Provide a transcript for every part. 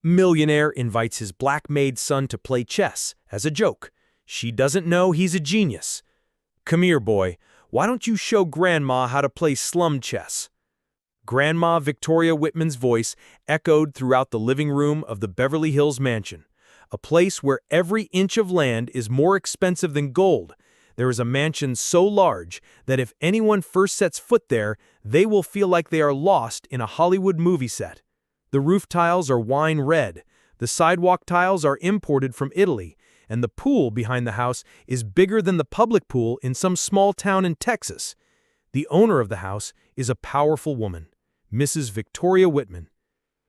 Millionaire invites his black maid son to play chess, as a joke. She doesn't know he's a genius. Come here, boy. Why don't you show Grandma how to play slum chess? Grandma Victoria Whitman's voice echoed throughout the living room of the Beverly Hills mansion, a place where every inch of land is more expensive than gold. There is a mansion so large that if anyone first sets foot there, they will feel like they are lost in a Hollywood movie set. The roof tiles are wine red, the sidewalk tiles are imported from Italy, and the pool behind the house is bigger than the public pool in some small town in Texas. The owner of the house is a powerful woman, Mrs. Victoria Whitman.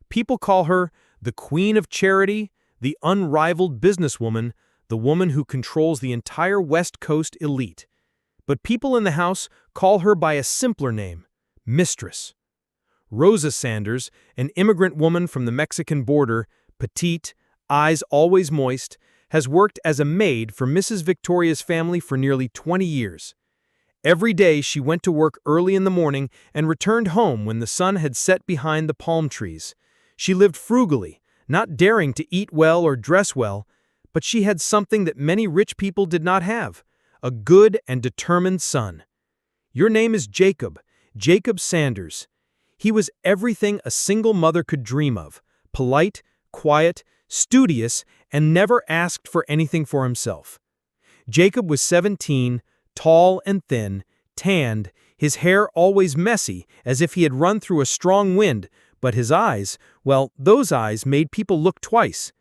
People call her the Queen of Charity, the unrivaled businesswoman, the woman who controls the entire West Coast elite. But people in the house call her by a simpler name, Mistress. Rosa Sanders, an immigrant woman from the Mexican border, petite, eyes always moist, has worked as a maid for Mrs. Victoria's family for nearly 20 years. Every day she went to work early in the morning and returned home when the sun had set behind the palm trees. She lived frugally, not daring to eat well or dress well, but she had something that many rich people did not have, a good and determined son. Your name is Jacob, Jacob Sanders. He was everything a single mother could dream of, polite, quiet, studious, and never asked for anything for himself. Jacob was 17, tall and thin, tanned, his hair always messy, as if he had run through a strong wind, but his eyes, well, those eyes made people look twice.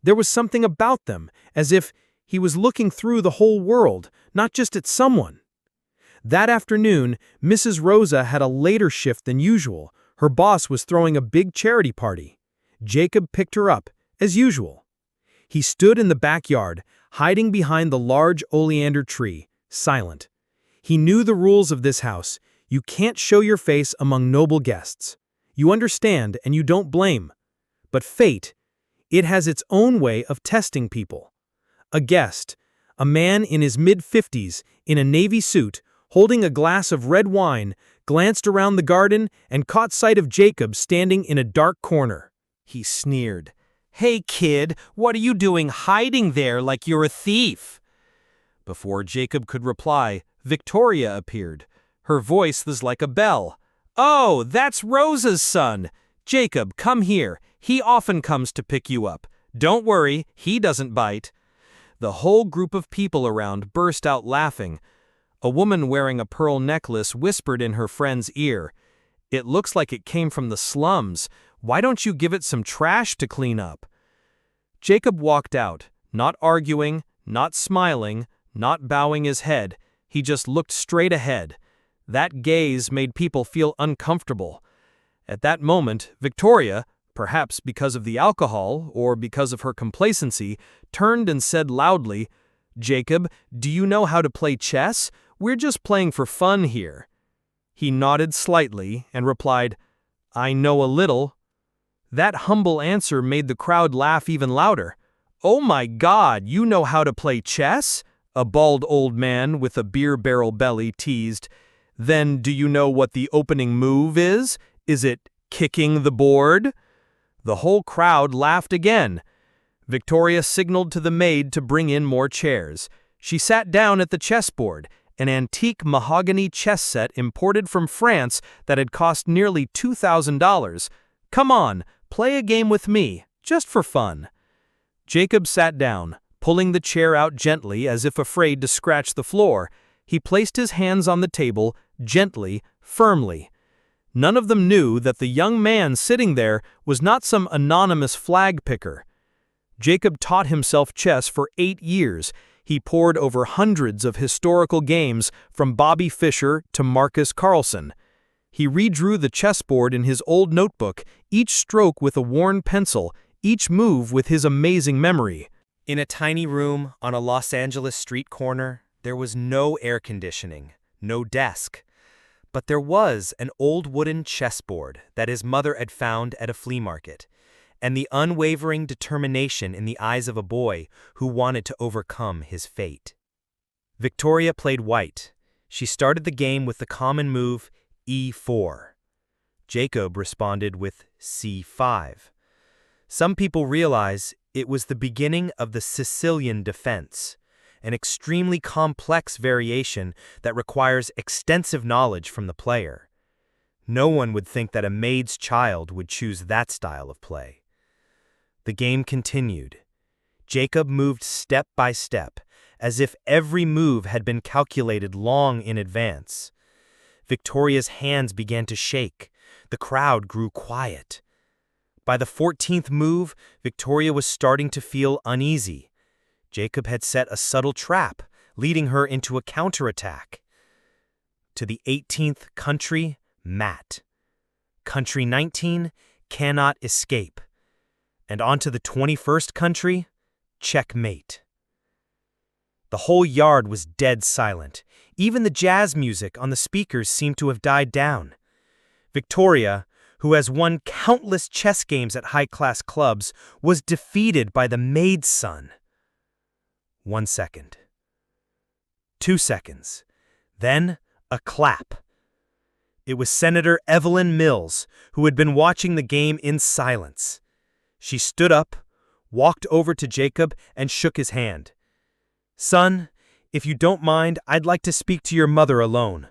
There was something about them, as if he was looking through the whole world, not just at someone. That afternoon, Mrs. Rosa had a later shift than usual. Her boss was throwing a big charity party. Jacob picked her up, as usual. He stood in the backyard, hiding behind the large oleander tree, silent. He knew the rules of this house. You can't show your face among noble guests. You understand and you don't blame. But fate, it has its own way of testing people. A guest, a man in his mid-50s, in a navy suit, holding a glass of red wine, glanced around the garden and caught sight of Jacob standing in a dark corner. He sneered. "Hey, kid, what are you doing hiding there like you're a thief?" Before Jacob could reply, Victoria appeared. Her voice was like a bell. "Oh, that's Rosa's son. Jacob, come here. He often comes to pick you up. Don't worry, he doesn't bite." The whole group of people around burst out laughing. A woman wearing a pearl necklace whispered in her friend's ear, "It looks like it came from the slums. Why don't you give it some trash to clean up?" Jacob walked out, not arguing, not smiling, not bowing his head. He just looked straight ahead. That gaze made people feel uncomfortable. At that moment, Victoria, perhaps because of the alcohol or because of her complacency, turned and said loudly, "Jacob, do you know how to play chess? We're just playing for fun here." He nodded slightly and replied, "I know a little." That humble answer made the crowd laugh even louder. "Oh my God, you know how to play chess?" a bald old man with a beer barrel belly teased. "Then do you know what the opening move is? Is it kicking the board?" The whole crowd laughed again. Victoria signaled to the maid to bring in more chairs. She sat down at the chessboard, an antique mahogany chess set imported from France that had cost nearly $2,000. "Come on, play a game with me, just for fun." Jacob sat down, pulling the chair out gently as if afraid to scratch the floor. He placed his hands on the table, gently, firmly. None of them knew that the young man sitting there was not some anonymous flag picker. Jacob taught himself chess for 8 years. He pored over hundreds of historical games from Bobby Fischer to Marcus Carlsen. He redrew the chessboard in his old notebook, each stroke with a worn pencil, each move with his amazing memory. In a tiny room on a Los Angeles street corner, there was no air conditioning, no desk. But there was an old wooden chessboard that his mother had found at a flea market, and the unwavering determination in the eyes of a boy who wanted to overcome his fate. Victoria played white. She started the game with the common move E4. Jacob responded with C5. Some people realize it was the beginning of the Sicilian defense, an extremely complex variation that requires extensive knowledge from the player. No one would think that a maid's child would choose that style of play. The game continued. Jacob moved step by step, as if every move had been calculated long in advance. Victoria's hands began to shake. The crowd grew quiet. By the 14th move, Victoria was starting to feel uneasy. Jacob had set a subtle trap, leading her into a counterattack. To the 18th country, mat. Country 19, cannot escape. And onto the 21st country, checkmate. The whole yard was dead silent. Even the jazz music on the speakers seemed to have died down. Victoria, who has won countless chess games at high-class clubs, was defeated by the maid's son. 1 second. 2 seconds. Then a clap. It was Senator Evelyn Mills, who had been watching the game in silence. She stood up, walked over to Jacob, and shook his hand. "Son, if you don't mind, I'd like to speak to your mother alone.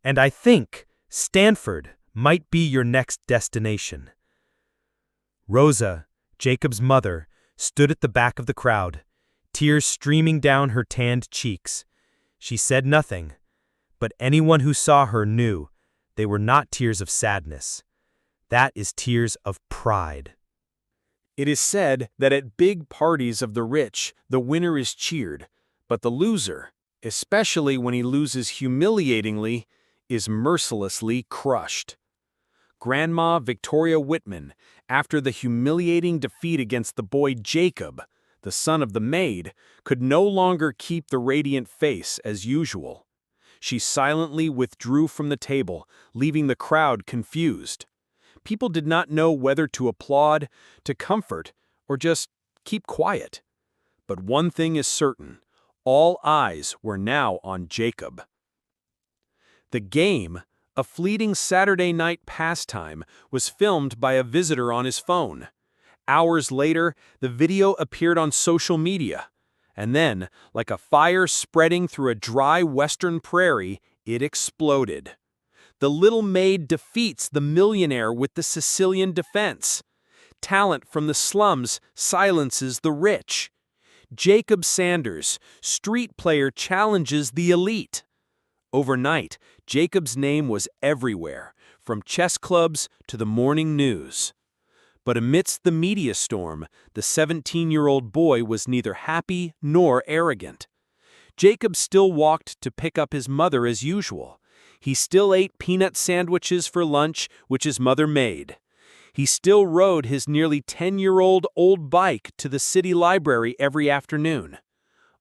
And I think Stanford might be your next destination." Rosa, Jacob's mother, stood at the back of the crowd, tears streaming down her tanned cheeks. She said nothing, but anyone who saw her knew they were not tears of sadness. That is tears of pride. It is said that at big parties of the rich, the winner is cheered, but the loser, especially when he loses humiliatingly, is mercilessly crushed. Grandma Victoria Whitman, after the humiliating defeat against the boy Jacob, the son of the maid, could no longer keep the radiant face as usual. She silently withdrew from the table, leaving the crowd confused. People did not know whether to applaud, to comfort, or just keep quiet. But one thing is certain, all eyes were now on Jacob. The game, a fleeting Saturday night pastime, was filmed by a visitor on his phone. Hours later, the video appeared on social media. And then, like a fire spreading through a dry western prairie, it exploded. The little maid defeats the millionaire with the Sicilian defense. Talent from the slums silences the rich. Jacob Sanders, street player, challenges the elite. Overnight, Jacob's name was everywhere, from chess clubs to the morning news. But amidst the media storm, the 17-year-old boy was neither happy nor arrogant. Jacob still walked to pick up his mother as usual. He still ate peanut sandwiches for lunch, which his mother made. He still rode his nearly 10-year-old old bike to the city library every afternoon.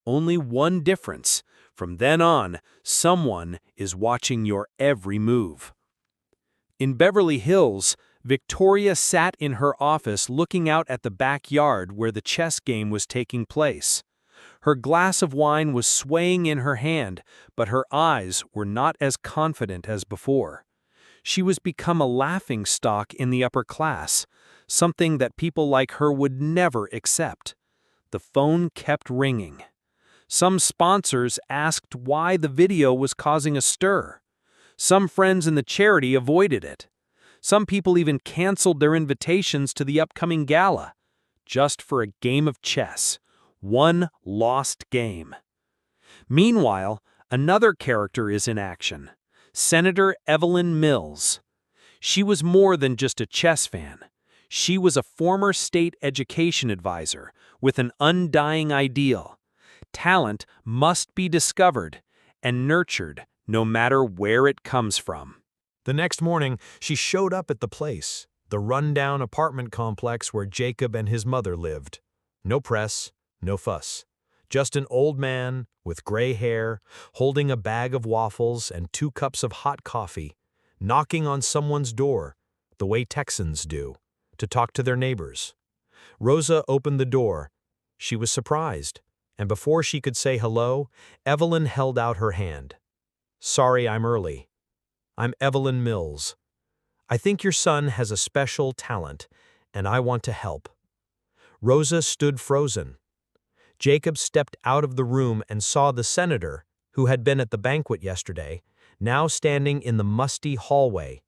Only one difference. From then on, someone is watching your every move. In Beverly Hills, Victoria sat in her office looking out at the backyard where the chess game was taking place. Her glass of wine was swaying in her hand, but her eyes were not as confident as before. She was become a laughingstock in the upper class, something that people like her would never accept. The phone kept ringing. Some sponsors asked why the video was causing a stir. Some friends in the charity avoided it. Some people even canceled their invitations to the upcoming gala, just for a game of chess. One lost game. Meanwhile, another character is in action, Senator Evelyn Mills. She was more than just a chess fan. She was a former state education advisor with an undying ideal. Talent must be discovered and nurtured no matter where it comes from. The next morning, she showed up at the place, the rundown apartment complex where Jacob and his mother lived. No press, no fuss. Just an old man with gray hair, holding a bag of waffles and 2 cups of hot coffee, knocking on someone's door, the way Texans do, to talk to their neighbors. Rosa opened the door. She was surprised, and before she could say hello, Evelyn held out her hand. "Sorry I'm early. I'm Evelyn Mills. I think your son has a special talent, and I want to help." Rosa stood frozen. Jacob stepped out of the room and saw the senator, who had been at the banquet yesterday, now standing in the musty hallway.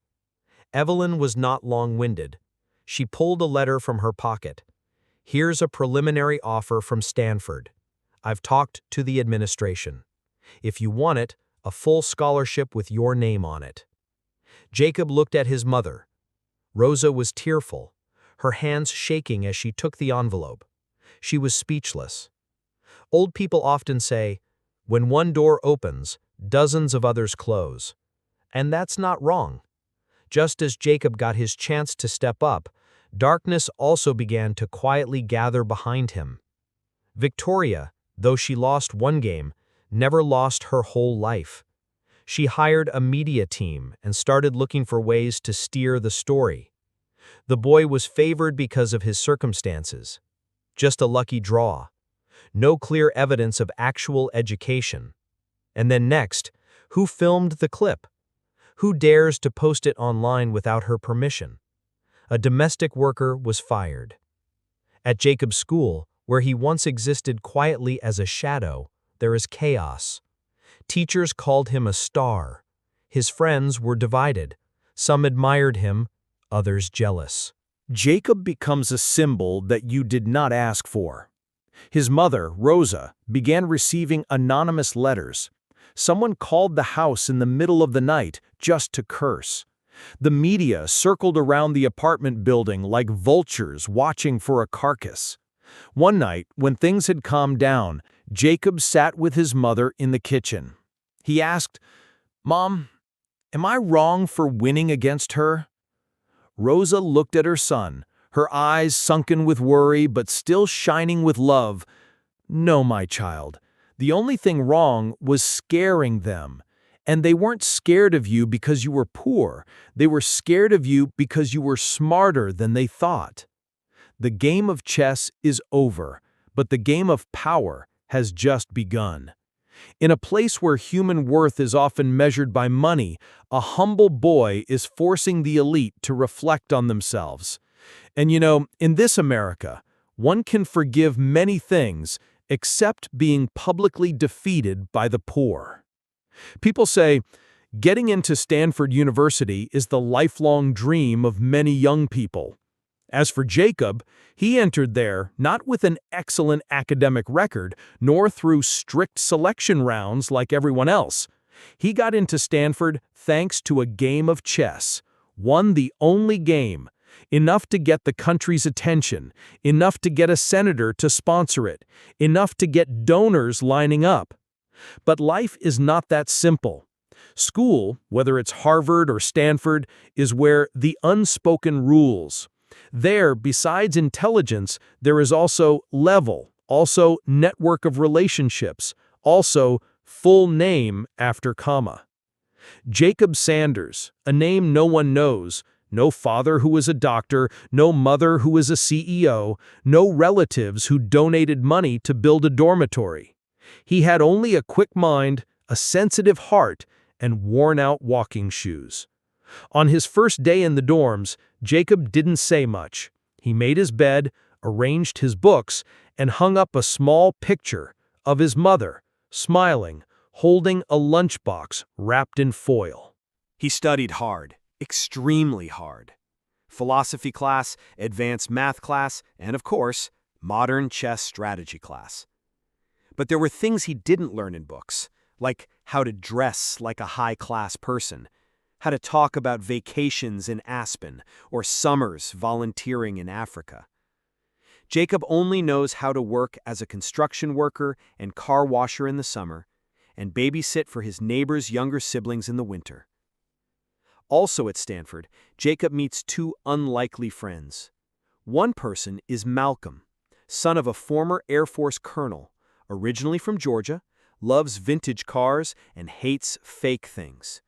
Evelyn was not long-winded. She pulled a letter from her pocket. "Here's a preliminary offer from Stanford. I've talked to the administration. If you want it, a full scholarship with your name on it." Jacob looked at his mother. Rosa was tearful, her hands shaking as she took the envelope. She was speechless. Old people often say, "When one door opens, dozens of others close." And that's not wrong. Just as Jacob got his chance to step up, darkness also began to quietly gather behind him. Victoria, though she lost one game, never lost her whole life. She hired a media team and started looking for ways to steer the story. The boy was favored because of his circumstances. Just a lucky draw. No clear evidence of actual education. And then next, who filmed the clip? Who dares to post it online without her permission? A domestic worker was fired. At Jacob's school, where he once existed quietly as a shadow, there is chaos. Teachers called him a star. His friends were divided. Some admired him, others jealous. Jacob becomes a symbol that you did not ask for. His mother, Rosa, began receiving anonymous letters. Someone called the house in the middle of the night just to curse. The media circled around the apartment building like vultures watching for a carcass. One night, when things had calmed down, Jacob sat with his mother in the kitchen. He asked, "Mom, am I wrong for winning against her?" Rosa looked at her son, her eyes sunken with worry but still shining with love. "No, my child. The only thing wrong was scaring them. And they weren't scared of you because you were poor. They were scared of you because you were smarter than they thought." The game of chess is over, but the game of power has just begun. In a place where human worth is often measured by money, a humble boy is forcing the elite to reflect on themselves. And in this America, one can forgive many things except being publicly defeated by the poor. People say, getting into Stanford University is the lifelong dream of many young people. As for Jacob, he entered there not with an excellent academic record, nor through strict selection rounds like everyone else. He got into Stanford thanks to a game of chess, won the only game, enough to get the country's attention, enough to get a senator to sponsor it, enough to get donors lining up. But life is not that simple. School, whether it's Harvard or Stanford, is where the unspoken rules. There, besides intelligence, there is also level, also network of relationships, also full name after comma. Jacob Sanders, a name no one knows, no father who was a doctor, no mother who was a CEO, no relatives who donated money to build a dormitory. He had only a quick mind, a sensitive heart, and worn-out walking shoes. On his first day in the dorms, Jacob didn't say much. He made his bed, arranged his books, and hung up a small picture of his mother, smiling, holding a lunchbox wrapped in foil. He studied hard, extremely hard. Philosophy class, advanced math class, and of course, modern chess strategy class. But there were things he didn't learn in books, like how to dress like a high-class person, how to talk about vacations in Aspen or summers volunteering in Africa. Jacob only knows how to work as a construction worker and car washer in the summer, and babysit for his neighbor's younger siblings in the winter. Also at Stanford, Jacob meets two unlikely friends. One person is Malcolm, son of a former Air Force colonel, originally from Georgia, loves vintage cars, and hates fake things.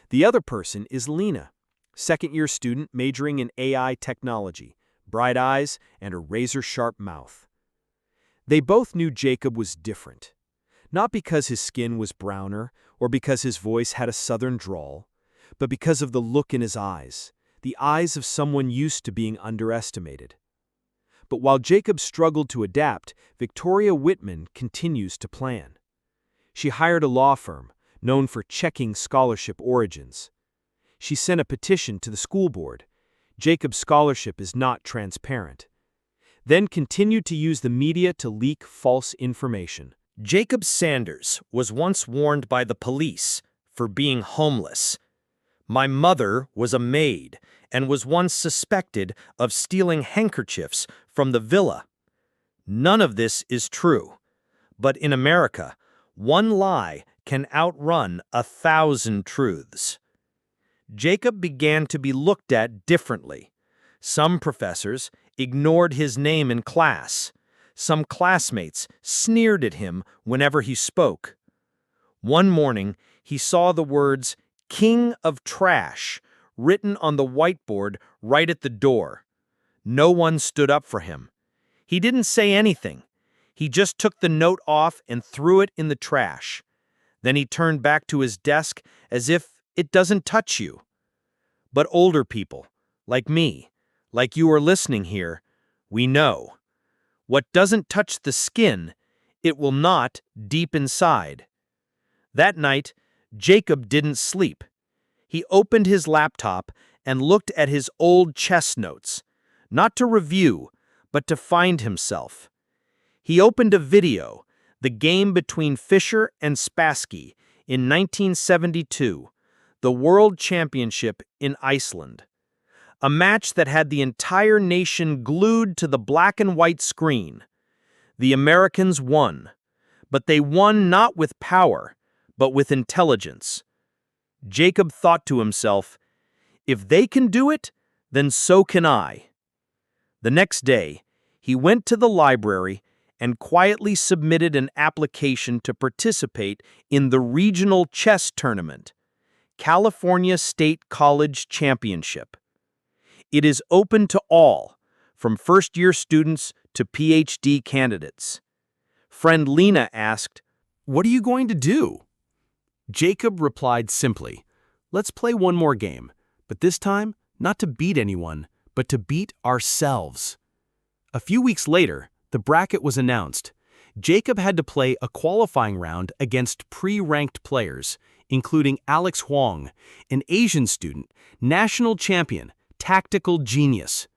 The other person is Lena, second-year student majoring in AI technology, bright eyes, and a razor-sharp mouth. They both knew Jacob was different, not because his skin was browner or because his voice had a southern drawl, but because of the look in his eyes, the eyes of someone used to being underestimated. But while Jacob struggled to adapt, Victoria Whitman continues to plan. She hired a law firm, known for checking scholarship origins. She sent a petition to the school board. Jacob's scholarship is not transparent. Then continued to use the media to leak false information. Jacob Sanders was once warned by the police for being homeless. My mother was a maid and was once suspected of stealing handkerchiefs from the villa. None of this is true. But in America, one lie can outrun 1,000 truths. Jacob began to be looked at differently. Some professors ignored his name in class. Some classmates sneered at him whenever he spoke. One morning, he saw the words, "King of Trash," written on the whiteboard right at the door. No one stood up for him. He didn't say anything. He just took the note off and threw it in the trash. Then he turned back to his desk as if it doesn't touch you. But older people, like me, like you are listening here, we know. What doesn't touch the skin, it will not deep inside. That night, Jacob didn't sleep. He opened his laptop and looked at his old chess notes, not to review, but to find himself. He opened a video, the game between Fischer and Spassky in 1972, the World Championship in Iceland. A match that had the entire nation glued to the black and white screen. The Americans won, but they won not with power, but with intelligence. Jacob thought to himself, if they can do it, then so can I. The next day, he went to the library and quietly submitted an application to participate in the regional chess tournament, California State College Championship. It is open to all, from first-year students to PhD candidates. Friend Lena asked, "What are you going to do?" Jacob replied simply, "Let's play one more game, but this time not to beat anyone, but to beat ourselves." A few weeks later, the bracket was announced. Jacob had to play a qualifying round against pre-ranked players, including Alex Huang, an Asian student, national champion, tactical genius.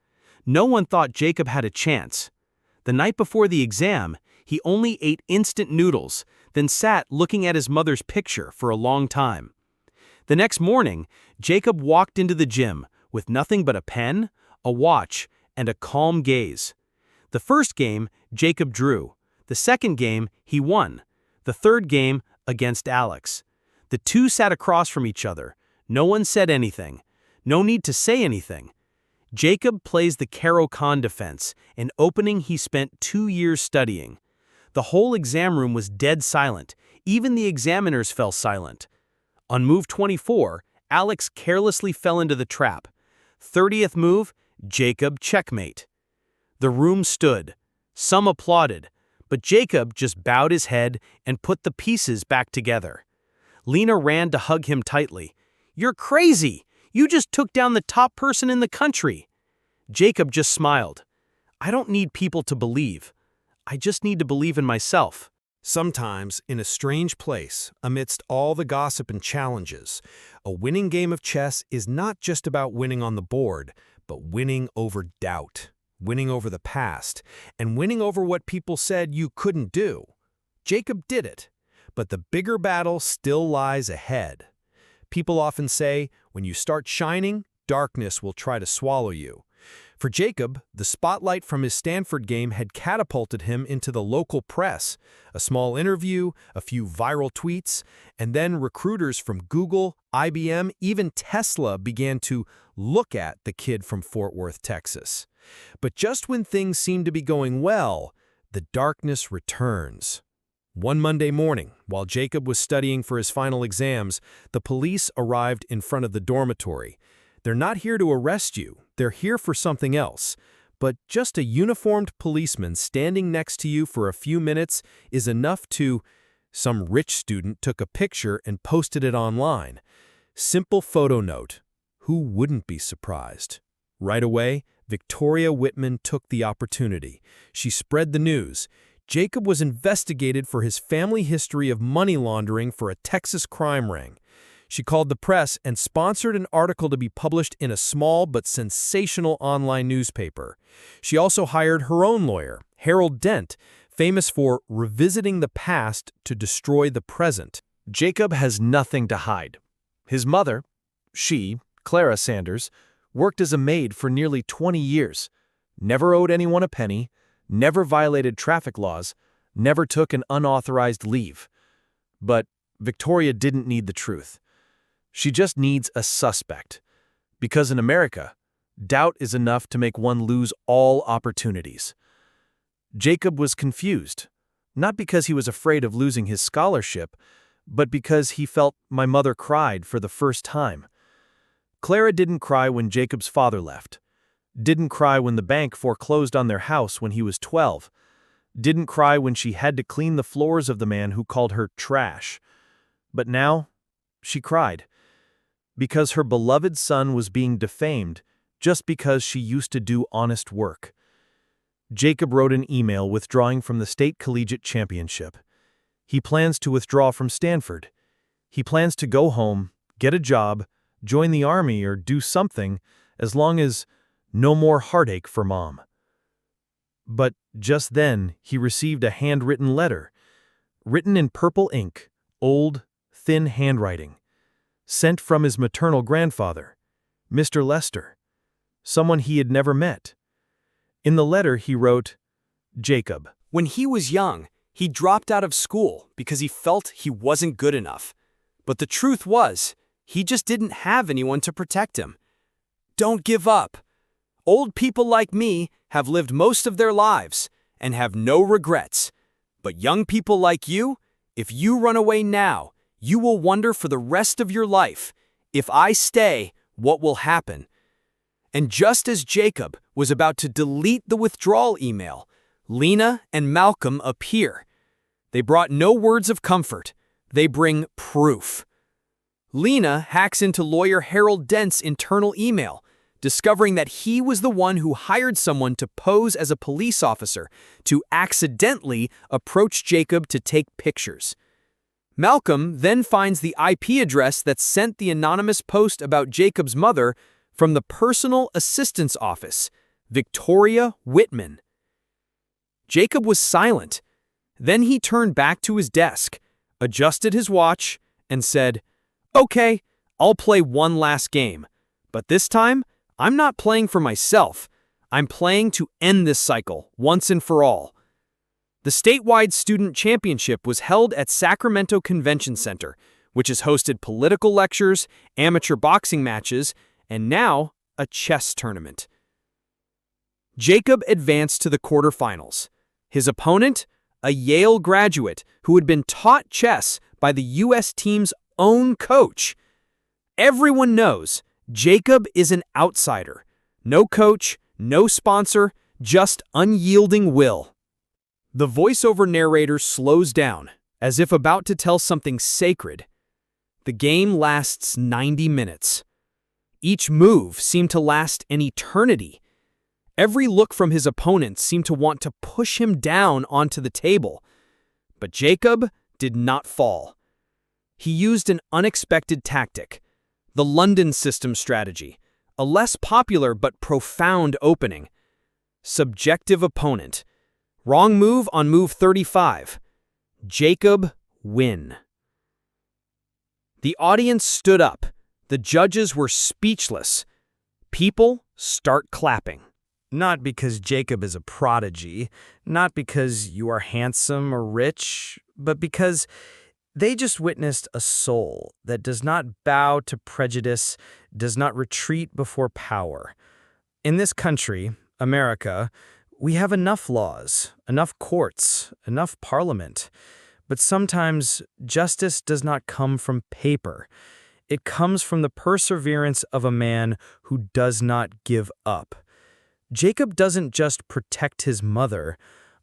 No one thought Jacob had a chance. The night before the exam, he only ate instant noodles, then sat looking at his mother's picture for a long time. The next morning, Jacob walked into the gym with nothing but a pen, a watch, and a calm gaze. The first game, Jacob drew. The second game, he won. The third game, against Alex. The two sat across from each other. No one said anything. No need to say anything. Jacob plays the Caro-Kann defense, an opening he spent 2 years studying. The whole exam room was dead silent. Even the examiners fell silent. On move 24, Alex carelessly fell into the trap. 30th move, Jacob checkmate. The room stood. Some applauded, but Jacob just bowed his head and put the pieces back together. Lena ran to hug him tightly. "You're crazy! You just took down the top person in the country." Jacob just smiled. "I don't need people to believe. I just need to believe in myself." Sometimes, in a strange place, amidst all the gossip and challenges, a winning game of chess is not just about winning on the board, but winning over doubt, winning over the past, and winning over what people said you couldn't do. Jacob did it, but the bigger battle still lies ahead. People often say, when you start shining, darkness will try to swallow you. For Jacob, the spotlight from his Stanford game had catapulted him into the local press. A small interview, a few viral tweets, and then recruiters from Google, IBM, even Tesla began to look at the kid from Fort Worth, Texas. But just when things seem to be going well, the darkness returns. One Monday morning, while Jacob was studying for his final exams, the police arrived in front of the dormitory. They're not here to arrest you, they're here for something else. But just a uniformed policeman standing next to you for a few minutes is enough to... Some rich student took a picture and posted it online. Simple photo note. Who wouldn't be surprised? Right away, Victoria Whitman took the opportunity. She spread the news. Jacob was investigated for his family history of money laundering for a Texas crime ring. She called the press and sponsored an article to be published in a small but sensational online newspaper. She also hired her own lawyer, Harold Dent, famous for revisiting the past to destroy the present. Jacob has nothing to hide. His mother, Clara Sanders, worked as a maid for nearly 20 years, never owed anyone a penny, never violated traffic laws, never took an unauthorized leave. But Victoria didn't need the truth. She just needs a suspect. Because in America, doubt is enough to make one lose all opportunities. Jacob was confused, not because he was afraid of losing his scholarship, but because he felt my mother cried for the first time. Clara didn't cry when Jacob's father left, didn't cry when the bank foreclosed on their house when he was 12, didn't cry when she had to clean the floors of the man who called her trash. But now, she cried. Because her beloved son was being defamed just because she used to do honest work. Jacob wrote an email withdrawing from the state collegiate championship. He plans to withdraw from Stanford. He plans to go home, get a job, join the army, or do something, as long as no more heartache for Mom. But just then, he received a handwritten letter, written in purple ink, old, thin handwriting, sent from his maternal grandfather, Mr. Lester, someone he had never met. In the letter, he wrote, Jacob. When he was young, he dropped out of school because he felt he wasn't good enough. But the truth was, he just didn't have anyone to protect him. Don't give up. Old people like me have lived most of their lives and have no regrets. But young people like you, if you run away now, you will wonder for the rest of your life, if I stay, what will happen? And just as Jacob was about to delete the withdrawal email, Lena and Malcolm appear. They brought no words of comfort. They bring proof. Lena hacks into lawyer Harold Dent's internal email, discovering that he was the one who hired someone to pose as a police officer to accidentally approach Jacob to take pictures. Malcolm then finds the IP address that sent the anonymous post about Jacob's mother from the personal assistant's office, Victoria Whitman. Jacob was silent. Then he turned back to his desk, adjusted his watch, and said, "Okay, I'll play one last game. But this time, I'm not playing for myself. I'm playing to end this cycle, once and for all." The statewide student championship was held at Sacramento Convention Center, which has hosted political lectures, amateur boxing matches, and now a chess tournament. Jacob advanced to the quarterfinals. His opponent, a Yale graduate who had been taught chess by the U.S. team's own coach. Everyone knows Jacob is an outsider. No coach, no sponsor, just unyielding will. The voiceover narrator slows down, as if about to tell something sacred. The game lasts 90 minutes. Each move seemed to last an eternity. Every look from his opponent seemed to want to push him down onto the table. But Jacob did not fall. He used an unexpected tactic, the London system strategy, a less popular but profound opening. Subjective opponent. Wrong move on move 35. Jacob win. The audience stood up. The judges were speechless. People start clapping. Not because Jacob is a prodigy, not because you are handsome or rich, but because they just witnessed a soul that does not bow to prejudice, does not retreat before power. In this country, America, we have enough laws, enough courts, enough parliament. But sometimes justice does not come from paper. It comes from the perseverance of a man who does not give up. Jacob doesn't just protect his mother.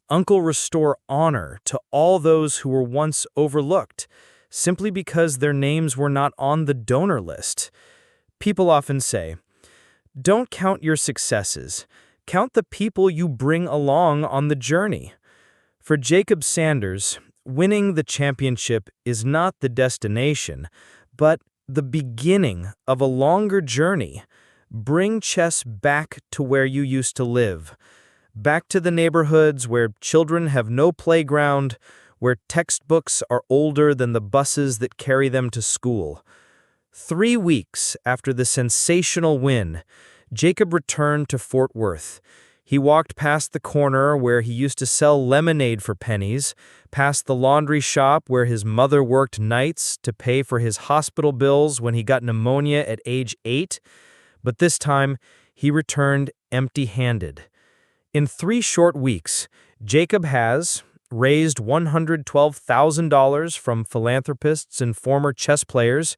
Uncle restore honor to all those who were once overlooked, simply because their names were not on the donor list. People often say, Don't count your successes. Count the people you bring along on the journey. For Jacob Sanders, winning the championship is not the destination, but the beginning of a longer journey. Bring chess back to where you used to live. Back to the neighborhoods where children have no playground, where textbooks are older than the buses that carry them to school. 3 weeks after the sensational win, Jacob returned to Fort Worth. He walked past the corner where he used to sell lemonade for pennies, past the laundry shop where his mother worked nights to pay for his hospital bills when he got pneumonia at age 8. But this time, he returned empty-handed. In 3 short weeks, Jacob has raised $112,000 from philanthropists and former chess players,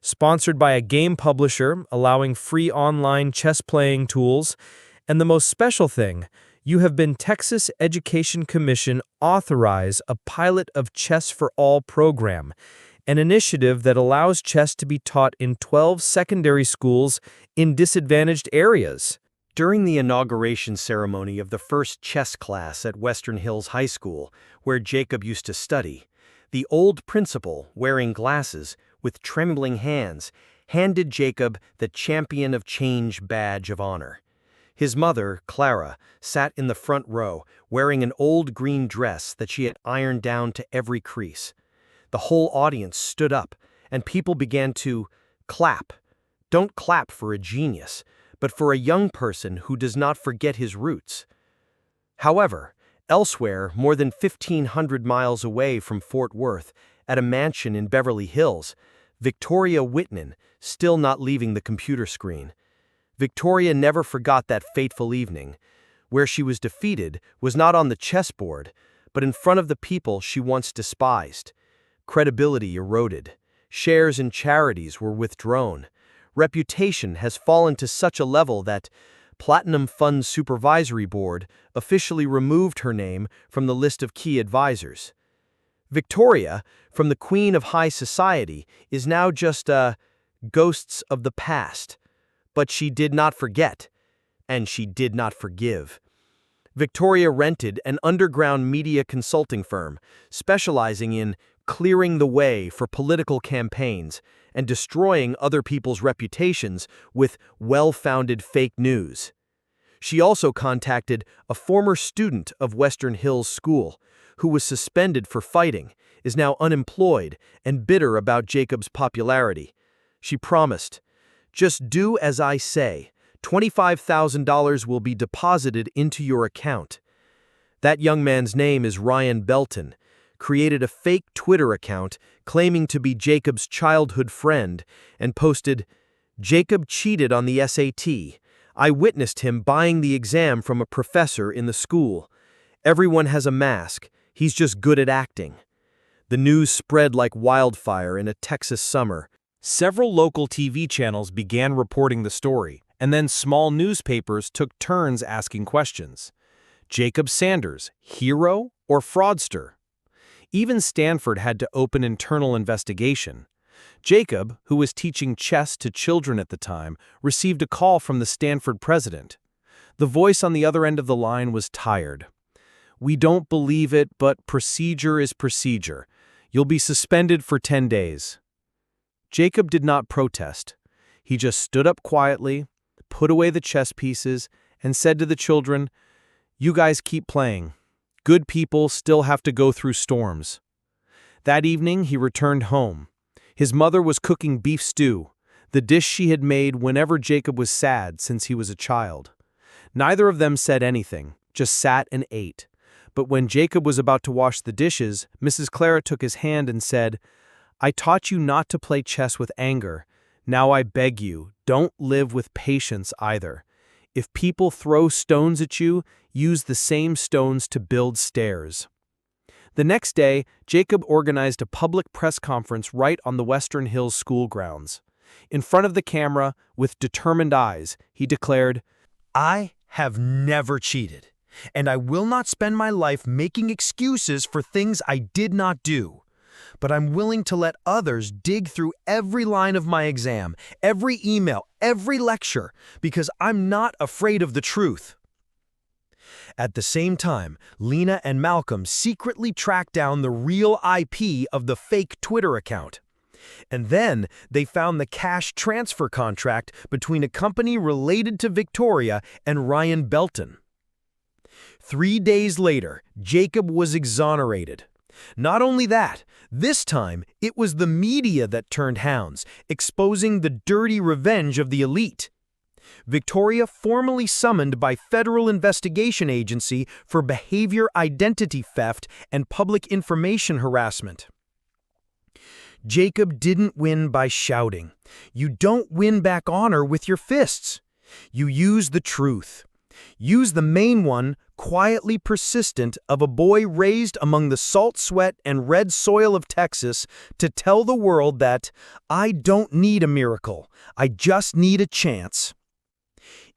sponsored by a game publisher allowing free online chess playing tools, and the most special thing, you have been Texas Education Commission authorize a pilot of Chess for All program, an initiative that allows chess to be taught in 12 secondary schools in disadvantaged areas. During the inauguration ceremony of the first chess class at Western Hills High School, where Jacob used to study, the old principal, wearing glasses, with trembling hands, handed Jacob the Champion of Change badge of honor. His mother, Clara, sat in the front row, wearing an old green dress that she had ironed down to every crease. The whole audience stood up, and people began to clap. Don't clap for a genius, but for a young person who does not forget his roots. However, elsewhere, more than 1,500 miles away from Fort Worth, at a mansion in Beverly Hills, Victoria Whitman, still not leaving the computer screen. Victoria never forgot that fateful evening. Where she was defeated was not on the chessboard, but in front of the people she once despised. Credibility eroded. Shares in charities were withdrawn. Reputation has fallen to such a level that Platinum Fund Supervisory Board officially removed her name from the list of key advisors. Victoria, from the Queen of High Society, is now just ghosts of the past. But she did not forget, and she did not forgive. Victoria rented an underground media consulting firm, specializing in clearing the way for political campaigns and destroying other people's reputations with well-founded fake news. She also contacted a former student of Western Hills School, who was suspended for fighting, is now unemployed, and bitter about Jacob's popularity. She promised, "Just do as I say. $25,000 will be deposited into your account." That young man's name is Ryan Belton, created a fake Twitter account claiming to be Jacob's childhood friend and posted, "Jacob cheated on the SAT. I witnessed him buying the exam from a professor in the school. Everyone has a mask. He's just good at acting." The news spread like wildfire in a Texas summer. Several local TV channels began reporting the story, and then small newspapers took turns asking questions. Jacob Sanders, hero or fraudster? Even Stanford had to open internal investigation. Jacob, who was teaching chess to children at the time, received a call from the Stanford president. The voice on the other end of the line was tired. "We don't believe it, but procedure is procedure. You'll be suspended for 10 days. Jacob did not protest. He just stood up quietly, put away the chess pieces, and said to the children, "You guys keep playing. Good people still have to go through storms." That evening, he returned home. His mother was cooking beef stew, the dish she had made whenever Jacob was sad since he was a child. Neither of them said anything, just sat and ate. But when Jacob was about to wash the dishes, Mrs. Clara took his hand and said, "I taught you not to play chess with anger. Now I beg you, don't live with patience either. If people throw stones at you, use the same stones to build stairs." The next day, Jacob organized a public press conference right on the Western Hills School grounds. In front of the camera, with determined eyes, he declared, "I have never cheated, and I will not spend my life making excuses for things I did not do. but I'm willing to let others dig through every line of my exam, every email, every lecture, because I'm not afraid of the truth." At the same time, Lena and Malcolm secretly tracked down the real IP of the fake Twitter account. And then they found the cash transfer contract between a company related to Victoria and Ryan Belton. 3 days later, Jacob was exonerated. Not only that, this time it was the media that turned hounds, exposing the dirty revenge of the elite. Victoria formally summoned by Federal Investigation Agency for behavior identity theft and public information harassment. Jacob didn't win by shouting. You don't win back honor with your fists. You use the truth. Use the main one, quietly persistent, of a boy raised among the salt sweat and red soil of Texas to tell the world that I don't need a miracle, I just need a chance.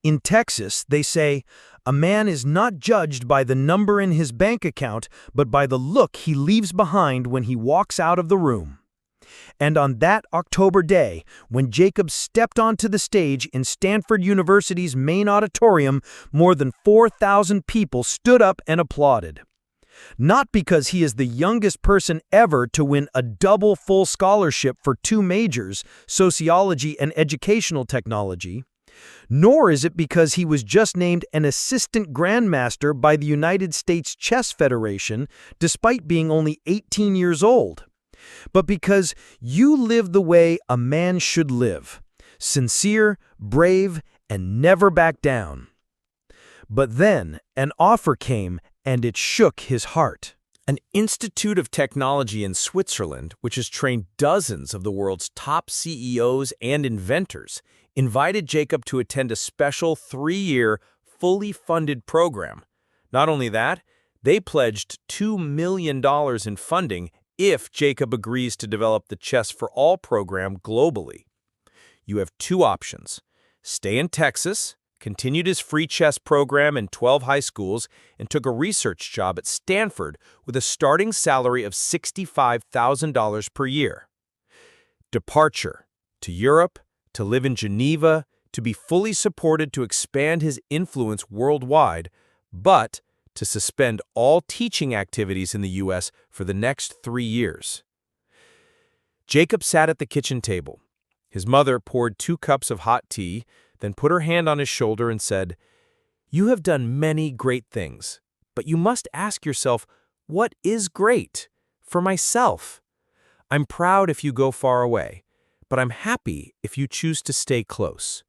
In Texas, they say, a man is not judged by the number in his bank account, but by the look he leaves behind when he walks out of the room. And on that October day, when Jacob stepped onto the stage in Stanford University's main auditorium, more than 4,000 people stood up and applauded. Not because he is the youngest person ever to win a double full scholarship for 2 majors, sociology and educational technology, nor is it because he was just named an assistant grandmaster by the United States Chess Federation, despite being only 18 years old, but because you live the way a man should live, sincere, brave, and never back down. But then an offer came, and it shook his heart. An institute of technology in Switzerland, which has trained dozens of the world's top CEOs and inventors, invited Jacob to attend a special 3-year, fully funded program. Not only that, they pledged $2 million in funding if Jacob agrees to develop the Chess for All program globally. You have 2 options: stay in Texas, continued his free chess program in 12 high schools, and took a research job at Stanford with a starting salary of $65,000 per year. Departure to Europe, to live in Geneva, to be fully supported to expand his influence worldwide, but to suspend all teaching activities in the U.S. for the next 3 years. Jacob sat at the kitchen table. His mother poured 2 cups of hot tea, then put her hand on his shoulder and said, "You have done many great things, but you must ask yourself, what is great? For myself. I'm proud if you go far away, but I'm happy if you choose to stay close."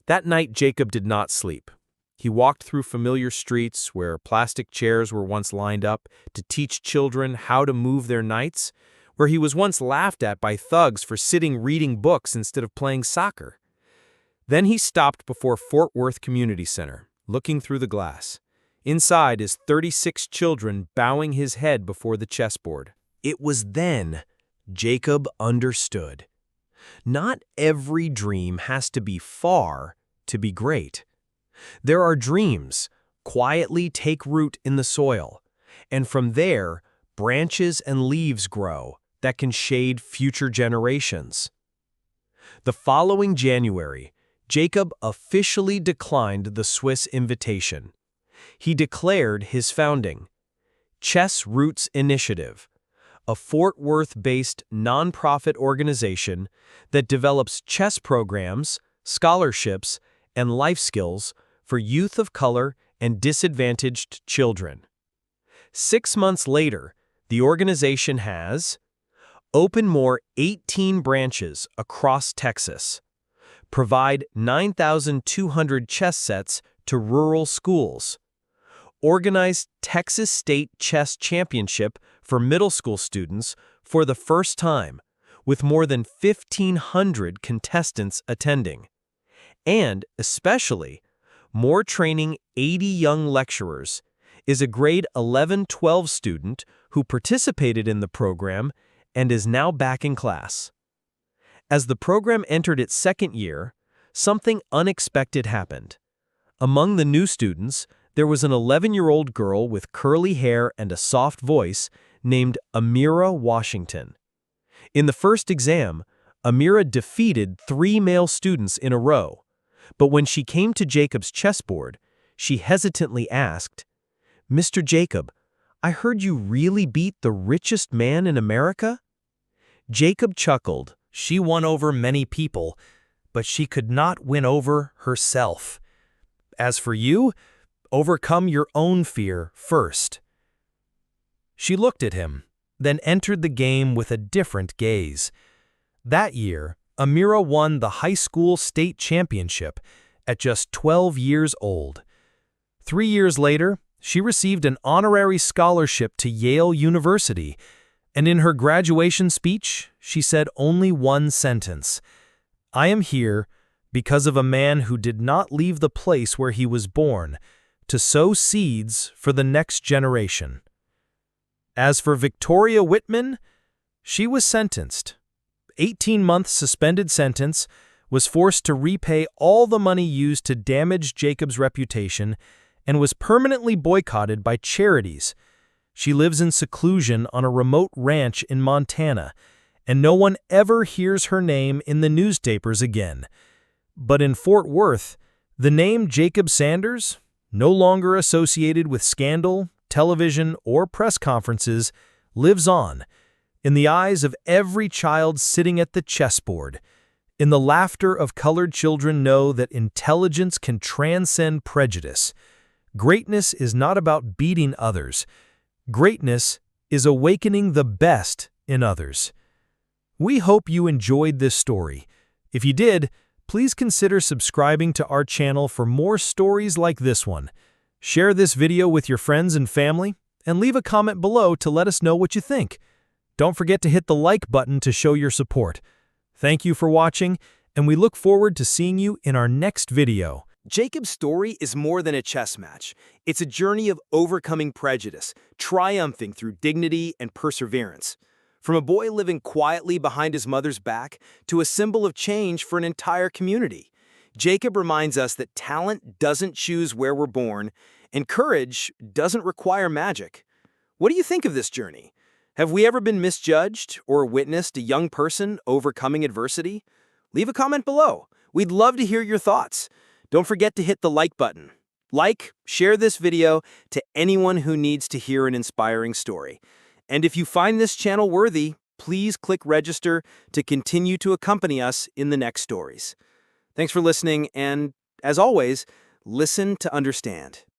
That night, Jacob did not sleep. He walked through familiar streets where plastic chairs were once lined up to teach children how to move their knights, where he was once laughed at by thugs for sitting reading books instead of playing soccer. Then he stopped before Fort Worth Community Center, looking through the glass. Inside is 36 children bowing his head before the chessboard. It was then Jacob understood. Not every dream has to be far to be great. There are dreams quietly take root in the soil, and from there, branches and leaves grow that can shade future generations. The following January, Jacob officially declined the Swiss invitation. He declared his founding, Chess Roots Initiative, a Fort Worth-based nonprofit organization that develops chess programs, scholarships, and life skills for youth of color and disadvantaged children. 6 months later, the organization has opened more 18 branches across Texas, provide 9,200 chess sets to rural schools, organized Texas State Chess Championship for middle school students for the first time, with more than 1,500 contestants attending, and especially more training 80 young lecturers, is a grade 11-12 student who participated in the program and is now back in class. As the program entered its 2nd year, something unexpected happened. Among the new students, There was an 11-year-old girl with curly hair and a soft voice named Amira Washington. In the first exam, Amira defeated 3 male students in a row. But when she came to Jacob's chessboard, she hesitantly asked, "Mr. Jacob, I heard you really beat the richest man in America?" Jacob chuckled. She won over many people, but she could not win over herself. As for you, overcome your own fear first. She looked at him, then entered the game with a different gaze. That year, Amira won the high school state championship at just 12 years old. 3 years later, she received an honorary scholarship to Yale University, and in her graduation speech, she said only one sentence: "I am here because of a man who did not leave the place where he was born to sow seeds for the next generation." As for Victoria Whitman, she was sentenced. 18-month suspended sentence, was forced to repay all the money used to damage Jacob's reputation, and was permanently boycotted by charities. She lives in seclusion on a remote ranch in Montana, and no one ever hears her name in the newspapers again. But in Fort Worth, the name Jacob Sanders, no longer associated with scandal, television, or press conferences, lives on, in the eyes of every child sitting at the chessboard. In the laughter of colored children know that intelligence can transcend prejudice. Greatness is not about beating others. Greatness is awakening the best in others. We hope you enjoyed this story. If you did, please consider subscribing to our channel for more stories like this one. Share this video with your friends and family, and leave a comment below to let us know what you think. Don't forget to hit the like button to show your support. Thank you for watching, and we look forward to seeing you in our next video. Jacob's story is more than a chess match. It's a journey of overcoming prejudice, triumphing through dignity and perseverance. From a boy living quietly behind his mother's back to a symbol of change for an entire community, Jacob reminds us that talent doesn't choose where we're born, and courage doesn't require magic. What do you think of this journey? Have we ever been misjudged or witnessed a young person overcoming adversity? Leave a comment below. We'd love to hear your thoughts. Don't forget to hit the like button. Share this video to anyone who needs to hear an inspiring story. And if you find this channel worthy, please click register to continue to accompany us in the next stories. Thanks for listening, and as always, listen to understand.